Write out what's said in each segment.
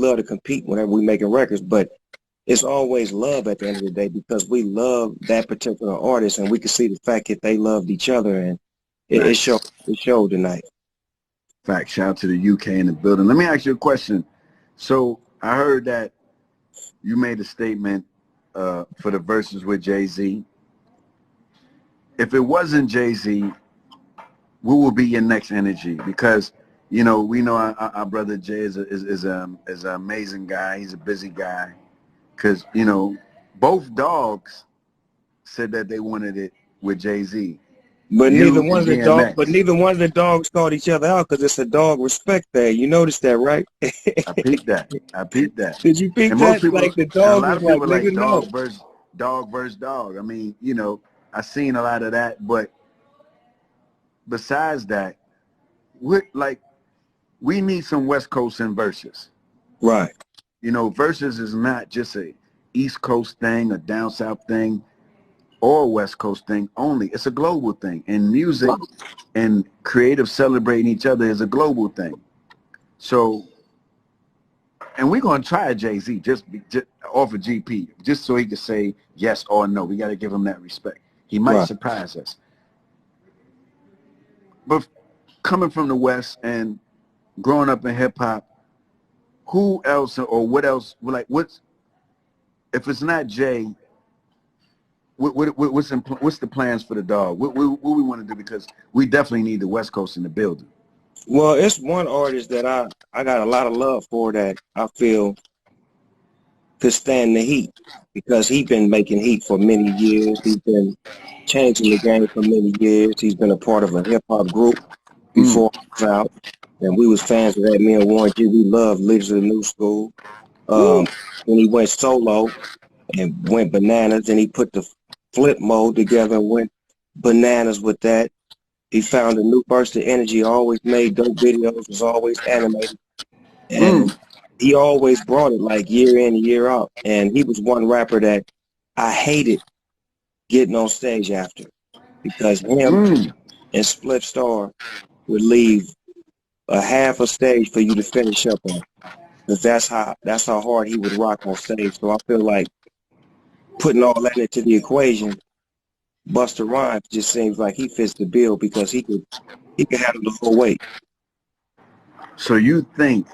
love to compete whenever we making records, but it's always love at the end of the day because we love that particular artist, and we can see the fact that they loved each other, and it showed. It showed tonight. Fact. Shout out to the UK in the building. Let me ask you a question. So I heard that you made a statement for the verses with Jay-Z. If it wasn't Jay-Z, what would be your next energy? Because you know we know our brother Jay is an amazing guy. He's a busy guy. Because you know both dogs said that they wanted it with Jay-Z. But neither one of the dogs called each other out because it's a dog respect thing. You noticed that, right? I peeped that. I peeped that. Did you peep and that? Most people, like the dog a lot of was people like, like no. dog versus dog. I mean, you know, I seen a lot of that. But besides that, we need some West Coast in verses. Right. You know, verses is not just a East Coast thing, a down South thing, or West Coast thing only. It's a global thing. And music and creative celebrating each other is a global thing. So, and we're going to try Jay-Z just off of GP, just so he can say yes or no. We got to give him that respect. He might surprise us. But coming from the West and growing up in hip-hop, who else or what else, like what's, if it's not Jay, what's the plans for the dog? What we want to do, because we definitely need the West Coast in the building. Well, it's one artist that I got a lot of love for that I feel could stand the heat, because he's been making heat for many years. He's been changing the game for many years. He's been a part of a hip-hop group before I was out, and we was fans of that. Me and Warren G, we loved Leaders of the New School. When he went solo and went bananas, and he put the flip mode together and went bananas with that. He found a new burst of energy, always made dope videos, was always animated. And he always brought it like year in, year out. And he was one rapper that I hated getting on stage after, because him and Split Star would leave a half a stage for you to finish up on. Because that's how hard he would rock on stage. So I feel like putting all that into the equation, Busta Rhymes just seems like he fits the bill, because he could handle the full weight. So you think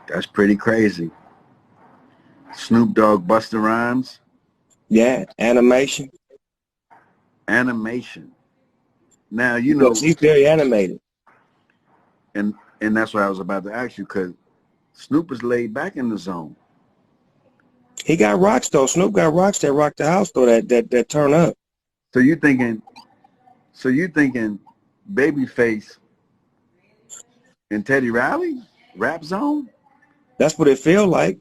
that's pretty crazy? Snoopdogg, Busta Rhymes? Yeah, animation. Animation. Now, you know, he's very animated. And that's what I was about to ask you, because Snoop is laid back in the zone. He got rocks though. Snoop got rocks that rock the house though, that turn up. So you thinking Babyface and Teddy Riley rap zone? That's what it feel like,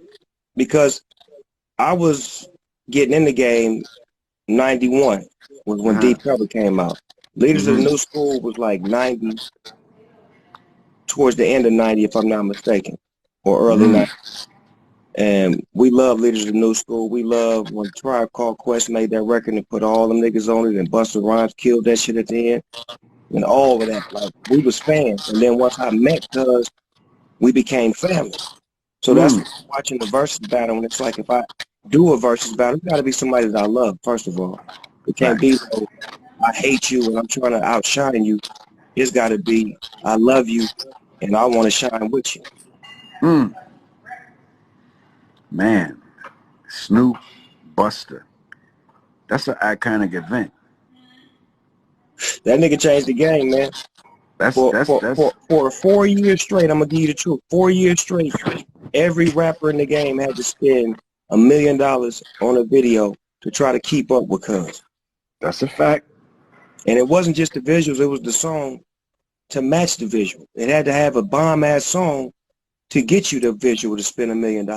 because I was getting in the game 91 when Deep Cover came out. Leaders of the New School was like 90, towards the end of 90 if I'm not mistaken, or early 90s. And we love Leaders of the New School. We love when Tribe Called Quest made that record and put all them niggas on it, and Busta Rhymes killed that shit at the end, and all of that. Like, we was fans. And then once I met Cuz, we became family. So that's watching the versus battle, and it's like, if I do a versus battle, it's got to be somebody that I love, first of all. It can't be, I hate you and I'm trying to outshine you. It's got to be, I love you and I want to shine with you. Man, Snoop, Busta. That's an iconic event. That nigga changed the game, man. For 4 years straight, I'm going to give you the truth. 4 years straight, every rapper in the game had to spend $1 million on a video to try to keep up with Cuz. That's a fact. And it wasn't just the visuals, it was the song to match the visual. It had to have a bomb-ass song to get you the visual to spend $1 million.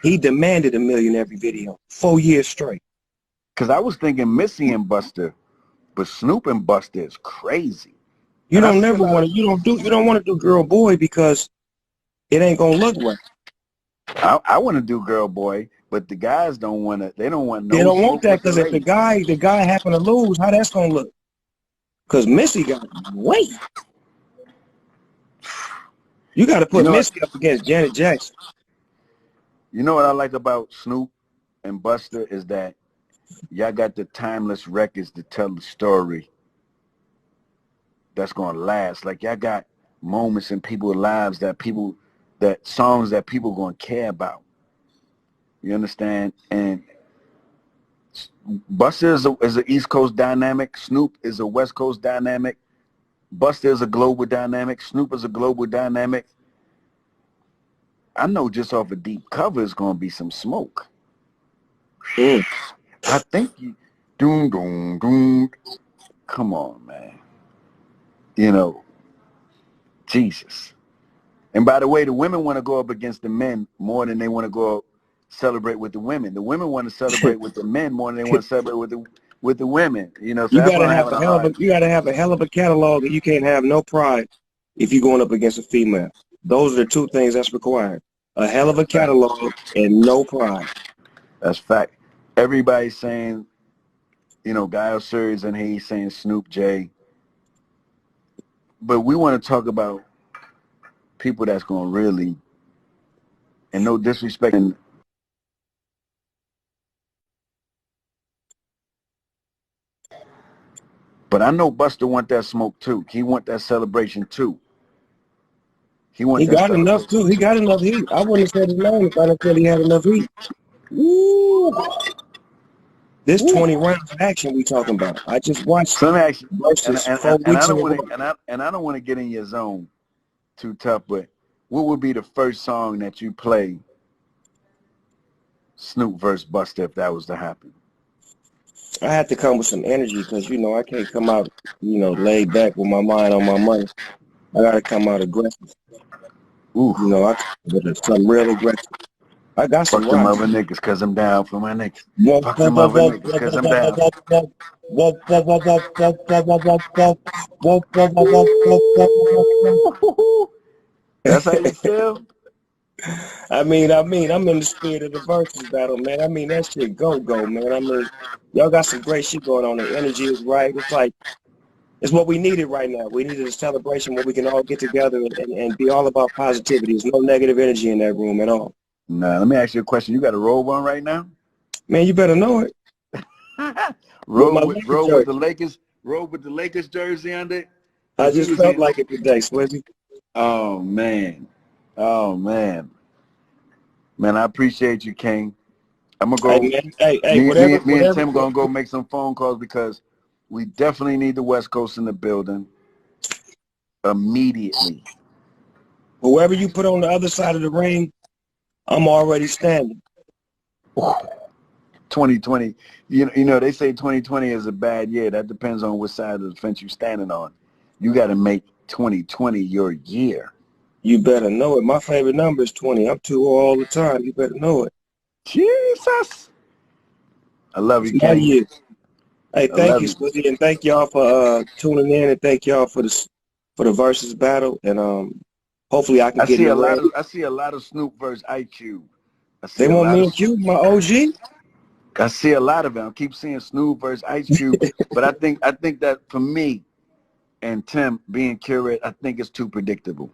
He demanded $1 million every video, 4 years straight. Because I was thinking Missy and Busta, but Snoop and Busta is crazy. You don't want to do Girl Boy, because it ain't gonna look right. I want to do Girl Boy, but the guys don't want to. They don't want no. They don't want that, because if the guy happen to lose, how that's gonna look? Because Missy got weight. You got to You put know what? Missy up against Janet Jackson. You know what I like about Snoop and Buster is that y'all got the timeless records to tell the story that's gonna last. Like y'all got moments in people's lives that songs that people gonna care about. You understand? And Buster is an East Coast dynamic. Snoop is a West Coast dynamic. Buster is a global dynamic. Snoop is a global dynamic. I know just off a deep cover is gonna be some smoke. Mm. I think you doom doom doom. Come on, man. You know, Jesus. And by the way, the women want to go up against the men more than they want to go celebrate with the women. The women want to celebrate with the men more than they want to celebrate with the women. You know, so You that's got why to I'm have having a a hell of a hard. you got to have a hell of a catalog, and you can't have no pride if you're going up against a female. Those are the two things that's required: a hell of a catalog and no pride. That's fact. Everybody's saying, you know, Guile Series and he's saying Snoop J. But we want to talk about people that's going to really, and no disrespect, but I know Buster want that smoke too. He want that celebration too. He want He that got enough celebration too. He too. got enough heat. I wouldn't have said his name if I didn't feel he had enough heat. Woo. This Woo. 20 rounds of action we talking about. I just watched So let me ask you, versus 4 weeks I in don't a want row. to, and I don't want to get in your zone too tough, but what would be the first song that you play Snoop versus Buster if that was to happen? I had to come with some energy because, I can't come out, laid back with my mind on my money. I got to come out aggressive. Ooh, I come with something real aggressive. I got some fuck them rocks. other niggas cause I'm down for my niggas. Fuck them other niggas cause I'm down. That's how you feel? I'm in the spirit of the versus battle, man. That shit go, man. Y'all got some great shit going on. The energy is right. It's like, it's what we needed right now. We needed a celebration where we can all get together and be all about positivity. There's no negative energy in that room at all. Nah, let me ask you a question. You got a roll one right now? Man, you better know it. With my Lakers roll with the jersey. Lakers, roll with the Lakers jersey under it? I Cause we just was felt in. like it today, Swizzy. Oh man. Oh man. Man, I appreciate you, King. I'm gonna Hey, go. man. Hey, Me and whatever. Tim gonna go make some phone calls because we definitely need the West Coast in the building immediately. Whoever you put on the other side of the ring, I'm already standing. 2020. You know they say 2020 is a bad year. That depends on what side of the fence you're standing on. You got to make 2020 your year. You better know it. My favorite number is 20. I'm 2 all the time. You better know it. Jesus. I love It's you, my King. year. Hey, I thank love you, you. Swizzy, and thank y'all for tuning in, and thank y'all for the versus battle. And hopefully I can get in the ring. I see a lot of Snoop versus Ice Cube. I They see a want lot me of and Cube, my OG. I see a lot of them. I keep seeing Snoop versus Ice Cube, but I think that for me and Tim being curate, I think it's too predictable.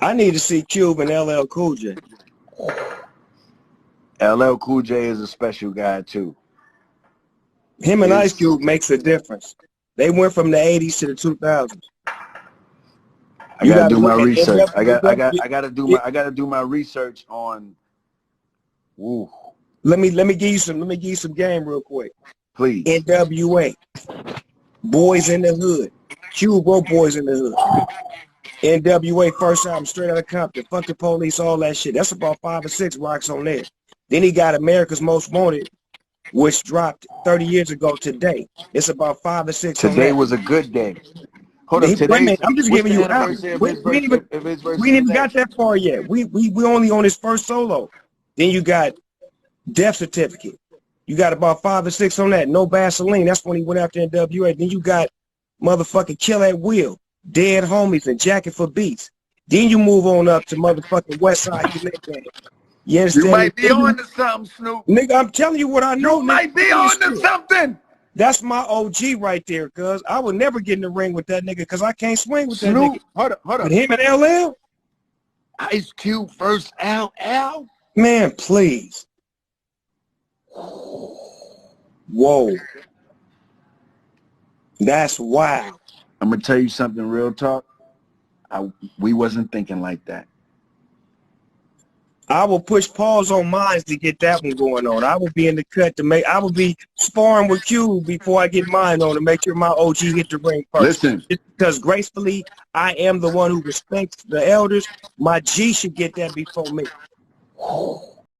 I need to see Cube and LL Cool J. LL Cool J is a special guy too. Him and Ice Is Cube makes a difference. They went from the 80s to the 2000s. I You gotta got to do my look at research. it. I gotta do my research on. Ooh, Let me give you some game real quick. please. NWA, Boys in the Hood. Cube wrote Boys in the Hood. NWA first album, Straight Outta Compton, Fuck the Police, all that shit. That's about 5 or 6 rocks on there. Then he got America's Most Wanted, which dropped 30 years ago today. It's about 5 or 6 on Today that. was a good day. Hold up, Wait a today's minute, I'm just what's giving the you albums. anniversary We, we, ain't even, of his we verses ain't even today? got that far yet. We only on his first solo. Then you got Death Certificate. You got about 5 or 6 on that. No Vaseline. That's when he went after NWA. Then you got motherfucking Kill at Will, Dead Homies, and Jacket for Beats. Then you move on up to motherfucking West Side Connect. You You understand me? might be on to something, Snoop. Nigga, I'm telling you what I know, You nigga. might be Look at this on to shit. something. That's my OG right there, cuz I would never get in the ring with that nigga because I can't swing with that Snoop, nigga. hold up. With him and LL? Ice Cube versus LL? Man, please. Whoa. That's wild. I'm gonna tell you something real talk. We wasn't thinking like that. I will push pause on mine to get that one going on. I will be in the cut to make. I will be sparring with Q before I get mine on to make sure my OG hit the ring first. Listen, Just because gracefully, I am the one who respects the elders. My G should get that before me.